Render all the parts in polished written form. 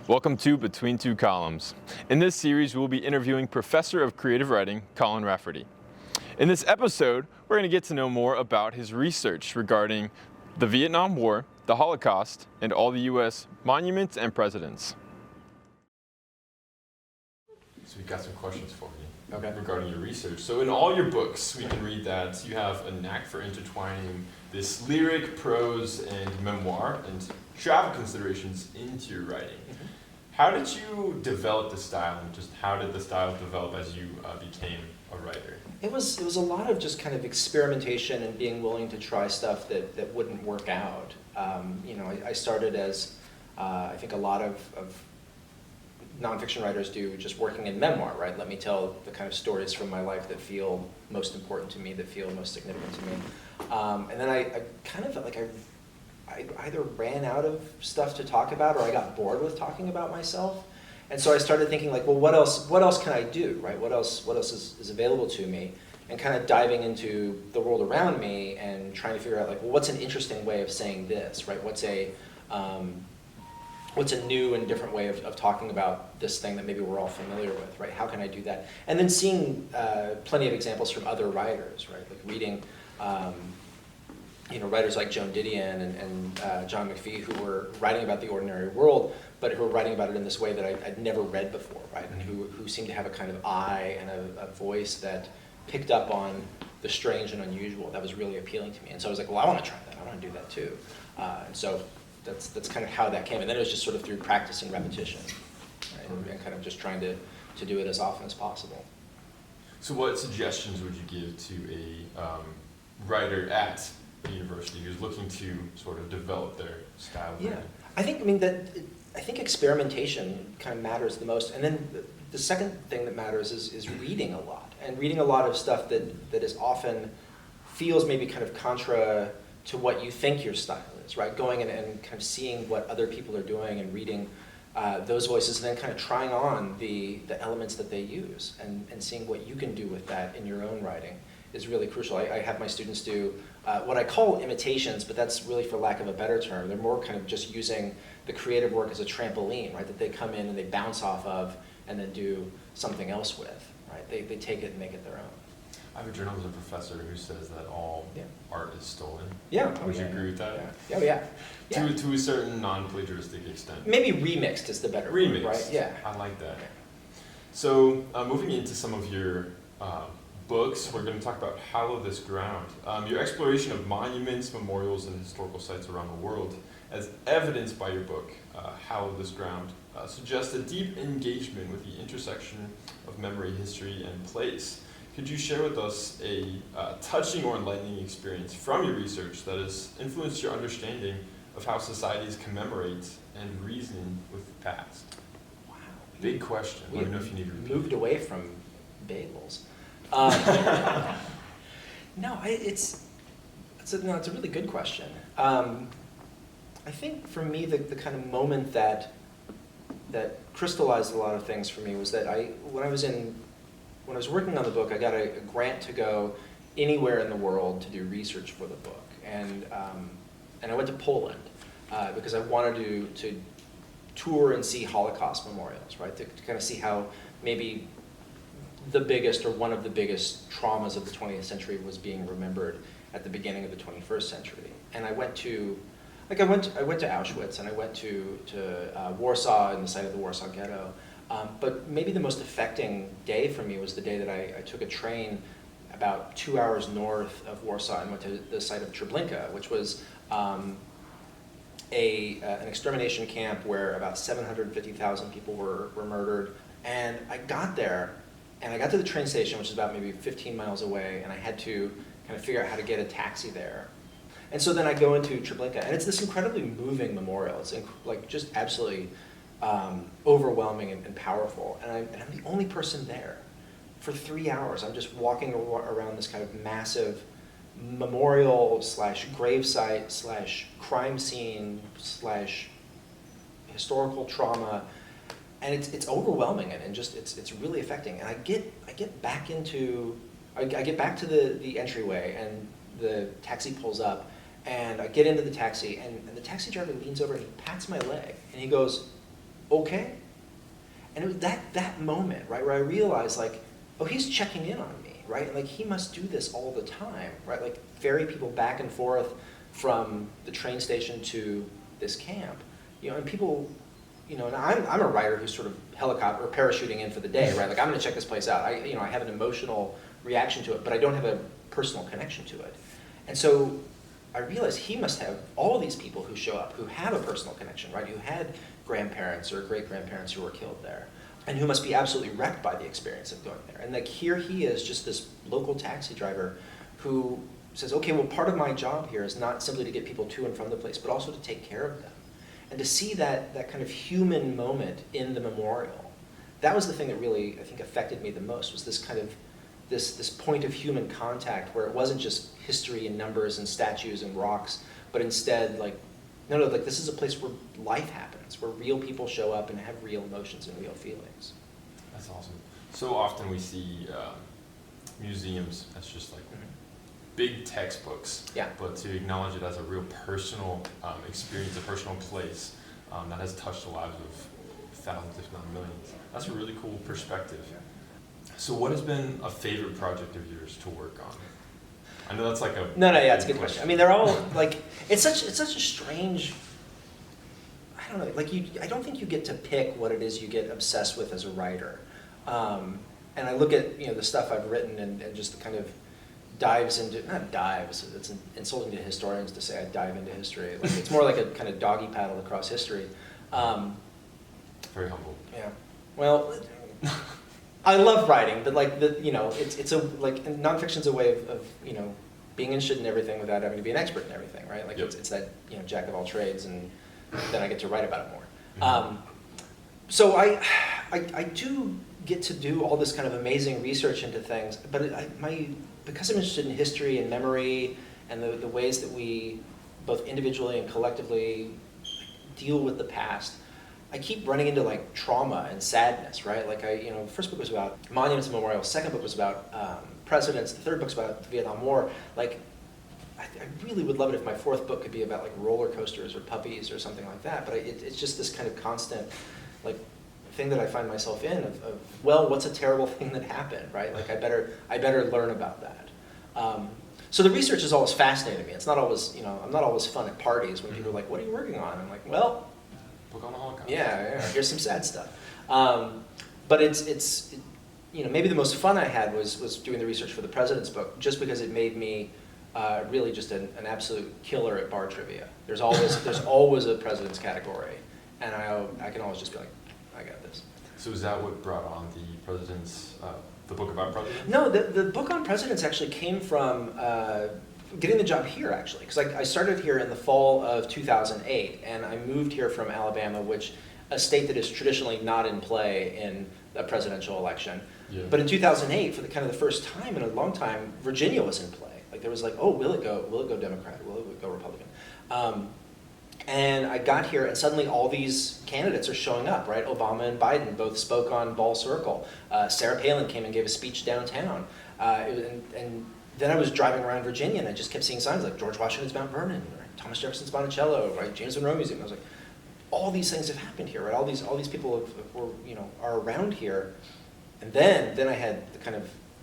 Welcome to Between Two Columns. In this series, we'll be interviewing Professor of Creative Writing, Colin Rafferty. In this episode, we're going to get to know more about his research regarding the Vietnam War, the Holocaust, and all the U.S. monuments and presidents. So we've got some questions for you regarding your research. So in all your books, we can read that you have a knack for intertwining this lyric, prose, and memoir and travel considerations into your writing. How did you develop the style, and just how did the style develop as you became a writer? It was a lot of just kind of experimentation and being willing to try stuff that wouldn't work out. I started as, I think a lot of nonfiction writers do, just working in memoir, right? Let me tell the kind of stories from my life that feel most important to me, that feel most significant to me. And then I kind of felt like I either ran out of stuff to talk about or I got bored with talking about myself. And so I started thinking like, well, what else can I do, right? What else is available to me? And kind of diving into the world around me and trying to figure out like, well, what's an interesting way of saying this, right? What's a new and different way of talking about this thing that maybe we're all familiar with, right? How can I do that? And then seeing plenty of examples from other writers, right? Like reading writers like Joan Didion and John McPhee, who were writing about the ordinary world, but who were writing about it in this way that I'd never read before, right? And who seemed to have a kind of eye and a voice that picked up on the strange and unusual. That was really appealing to me. And so I was like, well, I want to try that. I want to do that too. And so that's kind of how that came. And then it was just sort of through practice and repetition, right? And kind of just trying to do it as often as possible. So what suggestions would you give to a writer at the university who's looking to sort of develop their style? Yeah, I think experimentation kind of matters the most. And then the second thing that matters is reading a lot. And reading a lot of stuff that is often feels maybe kind of contra to what you think your style is, right? Going and kind of seeing what other people are doing and reading those voices, and then kind of trying on the elements that they use and seeing what you can do with that in your own writing is really crucial. I have my students do what I call imitations, but that's really for lack of a better term. They're more kind of just using the creative work as a trampoline, right? That they come in and they bounce off of and then do something else with, right? They take it and make it their own. I have a journalism professor who says that all art is stolen. Yeah. Would you agree with that? Yeah. Oh, yeah. To a certain non-plagiaristic extent. Maybe remixed is the better word, right? Yeah. I like that. So moving into some of your books, we're going to talk about Hallow This Ground. Your exploration of monuments, memorials, and historical sites around the world, as evidenced by your book, Hallow This Ground, suggests a deep engagement with the intersection of memory, history, and place. Could you share with us a touching or enlightening experience from your research that has influenced your understanding of how societies commemorate and reason with the past? Wow. Big question. I don't know if you need to repeat. Moved away from bagels. It's a really good question. I think for me, the kind of moment that crystallized a lot of things for me was that when I was working on the book, I got a grant to go anywhere in the world to do research for the book, and I went to Poland because I wanted to tour and see Holocaust memorials, right? To kind of see how maybe the biggest or one of the biggest traumas of the 20th century was being remembered at the beginning of the 21st century. And I went to Auschwitz, and I went to Warsaw and the site of the Warsaw Ghetto. But maybe the most affecting day for me was the day that I took a train about 2 hours north of Warsaw and went to the site of Treblinka, which was an extermination camp where about 750,000 people were murdered. And I got there, and I got to the train station, which is about maybe 15 miles away, and I had to kind of figure out how to get a taxi there. And so then I go into Treblinka, and it's this incredibly moving memorial. It's like just absolutely overwhelming and powerful. And I'm the only person there for 3 hours. I'm just walking around this kind of massive memorial / gravesite / crime scene / historical trauma. And it's overwhelming and just it's really affecting. And I get back into I get back to the entryway, and the taxi pulls up, and I get into the taxi, and the taxi driver leans over and he pats my leg, and he goes, "Okay?" And it was that moment, right, where I realized, like, oh, he's checking in on me, right? And, like, he must do this all the time, right? Like, ferry people back and forth from the train station to this camp, and people, and I'm a writer who's sort of helicopter or parachuting in for the day, right? Like, I'm going to check this place out. I have an emotional reaction to it, but I don't have a personal connection to it. And so I realized he must have all these people who show up who have a personal connection, right? Who had grandparents or great-grandparents who were killed there, and who must be absolutely wrecked by the experience of going there. And, like, here he is, just this local taxi driver who says, okay, well, part of my job here is not simply to get people to and from the place, but also to take care of them. And to see that kind of human moment in the memorial, that was the thing that really, I think, affected me the most, was this kind of, this point of human contact where it wasn't just history and numbers and statues and rocks, but instead, like, no, like, this is a place where life happens, where real people show up and have real emotions and real feelings. That's awesome. So often we see museums as just like big textbooks, Yeah. but to acknowledge it as a real personal experience, a personal place that has touched the lives of thousands, if not millions. That's a really cool perspective. So what has been a favorite project of yours to work on? I know that's like a yeah, it's a good question. I mean, they're all, like, it's such a strange, I don't know, like, I don't think you get to pick what it is you get obsessed with as a writer. And I look at, the stuff I've written and just kind of dives into, not dives, it's insulting to historians to say I dive into history. Like, it's more like a kind of doggy paddle across history. Very humble. Yeah. Well, I love writing, but, like, it's a, like, nonfiction's a way of being interested in everything without having to be an expert in everything, right? Like, Yep. it's that, jack of all trades, and then I get to write about it more. So I do get to do all this kind of amazing research into things, but because I'm interested in history and memory and the ways that we, both individually and collectively, deal with the past, I keep running into, like, trauma and sadness, right? Like, the first book was about monuments and memorials, second book was about presidents, the third book's about the Vietnam War. Like, I really would love it if my fourth book could be about, like, roller coasters or puppies or something like that, but it's just this kind of constant, like, thing that I find myself in of well, what's a terrible thing that happened, right? Like, I better learn about that. So the research is always fascinating me. It's not always, I'm not always fun at parties when people are like, what are you working on? I'm like, well, Book on the Holocaust. yeah, here's some sad stuff. But it's maybe the most fun I had was doing the research for the President's book, just because it made me really just an absolute killer at bar trivia. There's always a President's category, and I can always just be like, I got this. So is that what brought on the president's, the book about presidents? No, the book on presidents actually came from getting the job here, actually, because I started here in the fall of 2008, and I moved here from Alabama, which a state that is traditionally not in play in a presidential election. Yeah. But in 2008, for the first time in a long time, Virginia was in play. Like, there was like, oh, will it go Democrat? Will it go Republican? And I got here, and suddenly all these candidates are showing up, right? Obama and Biden both spoke on Ball Circle. Sarah Palin came and gave a speech downtown. And then I was driving around Virginia, and I just kept seeing signs like George Washington's Mount Vernon, right? Thomas Jefferson's Monticello, right? James Monroe Museum. I was like, all these things have happened here, right? All these people are around here. And then I had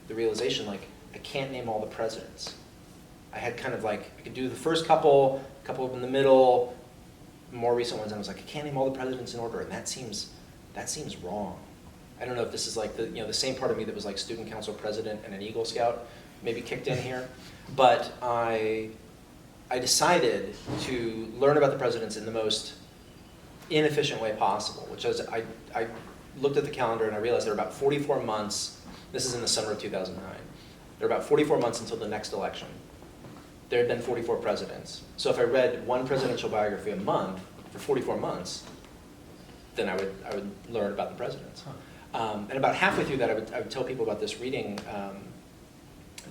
the realization, like, I can't name all the presidents. I had kind of like, I could do the first couple of in the middle, more recent ones, and I was like, I can't name all the presidents in order, and that seems wrong. I don't know if this is like the same part of me that was like student council president and an Eagle Scout maybe kicked in here, but I decided to learn about the presidents in the most inefficient way possible, which is I looked at the calendar and I realized there are about 44 months, this is in the summer of 2009, there are about 44 months until the next election. There had been 44 presidents. So if I read one presidential biography a month for 44 months, then I would learn about the presidents. And about halfway through that, I would tell people about this reading,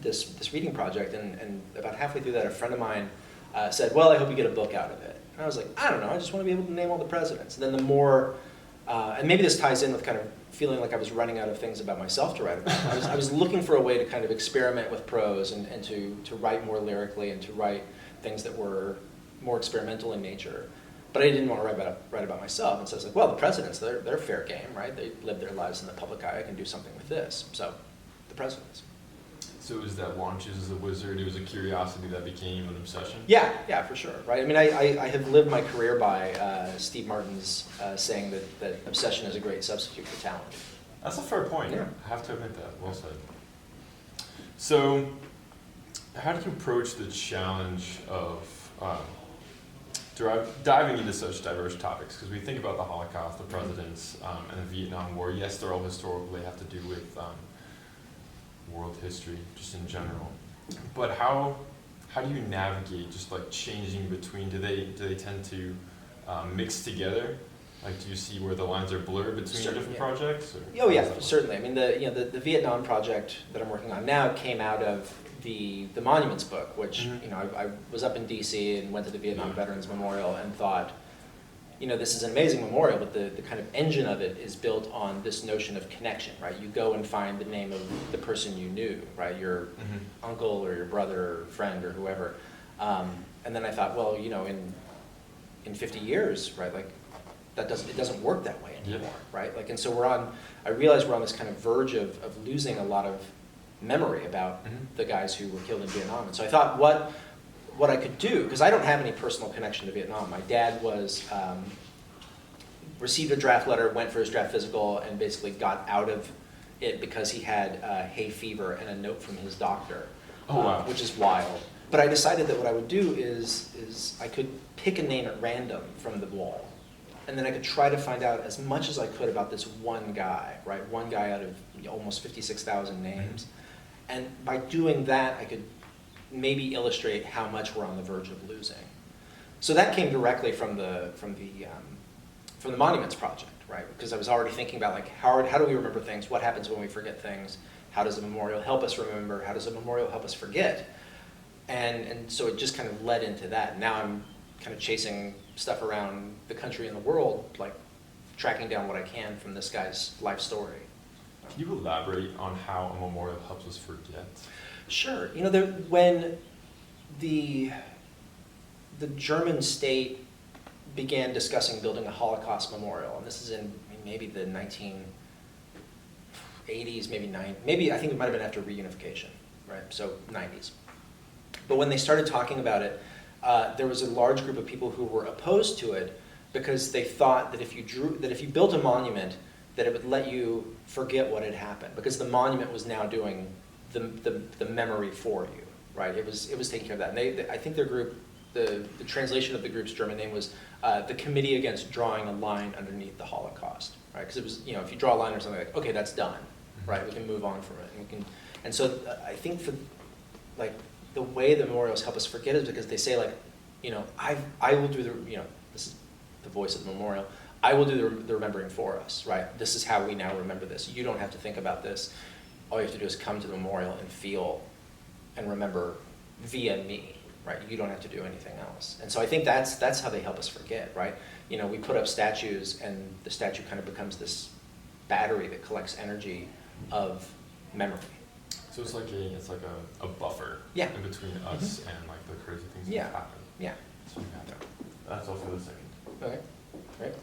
this reading project, and about halfway through that, a friend of mine said, well, I hope you get a book out of it. And I was like, I don't know, I just want to be able to name all the presidents. And then the more, and maybe this ties in with kind of feeling like I was running out of things about myself to write about. I was looking for a way to kind of experiment with prose and to write more lyrically and to write things that were more experimental in nature. But I didn't want to write about myself. And so I was like, well, the presidents, they're fair game, right? They live their lives in the public eye. I can do something with this. So the presidents. So it was that launches as a wizard, it was a curiosity that became an obsession? Yeah, for sure, right? I mean, I have lived my career by Steve Martin's saying that obsession is a great substitute for talent. That's a fair point. Yeah. I have to admit that. Well said. So, how do you approach the challenge of diving into such diverse topics? Because we think about the Holocaust, the presidents, and the Vietnam War. Yes, they're all historical. They have to do with world history, just in general. But how do you navigate just like changing between? Do they tend to mix together? Like, do you see where the lines are blurred between the different projects? Or oh yeah, certainly. I mean, the Vietnam project that I'm working on now came out of the Monuments book, which I was up in D.C. and went to the Vietnam Veterans Memorial and thought, this is an amazing memorial, but the kind of engine of it is built on this notion of connection, right? You go and find the name of the person you knew, right? Your uncle or your brother or friend or whoever. And then I thought, well, in 50 years, right, like it doesn't work that way anymore, right? Like, and so I realized we're on this kind of verge of losing a lot of memory about the guys who were killed in Vietnam. And so I thought what I could do, because I don't have any personal connection to Vietnam. My dad received a draft letter, went for his draft physical, and basically got out of it because he had hay fever and a note from his doctor, which is wild. But I decided that what I would do is I could pick a name at random from the wall, and then I could try to find out as much as I could about this one guy, right? One guy out of almost 56,000 names. And by doing that, I could maybe illustrate how much we're on the verge of losing. So that came directly from the Monuments Project, right? Because I was already thinking about like how do we remember things? What happens when we forget things? How does a memorial help us remember? How does a memorial help us forget? And so it just kind of led into that. Now I'm kind of chasing stuff around the country and the world, like tracking down what I can from this guy's life story. Can you elaborate on how a memorial helps us forget? Sure. When the German state began discussing building a Holocaust memorial, and this is in maybe the 1980s, maybe I think it might have been after reunification, right? So 90s. But when they started talking about it, there was a large group of people who were opposed to it because they thought that if you built a monument, that it would let you forget what had happened, because the monument was now doing the memory for you, right? It was taking care of that. And I think their group, the translation of the group's German name was the Committee Against Drawing a Line Underneath the Holocaust, right? Because it was, if you draw a line or something, like, okay, that's done, right? We can move on from it, and so I think the way the memorials help us forget is because they say I will do this is the voice of the memorial. I will do the remembering for us, right? This is how we now remember this. You don't have to think about this. All you have to do is come to the memorial and feel and remember via me, right? You don't have to do anything else. And so I think that's how they help us forget, right? We put up statues, and the statue kind of becomes this battery that collects energy of memory. So it's like a buffer in between us and like the crazy things that happen. Yeah. So that's all for the second. Okay. Great.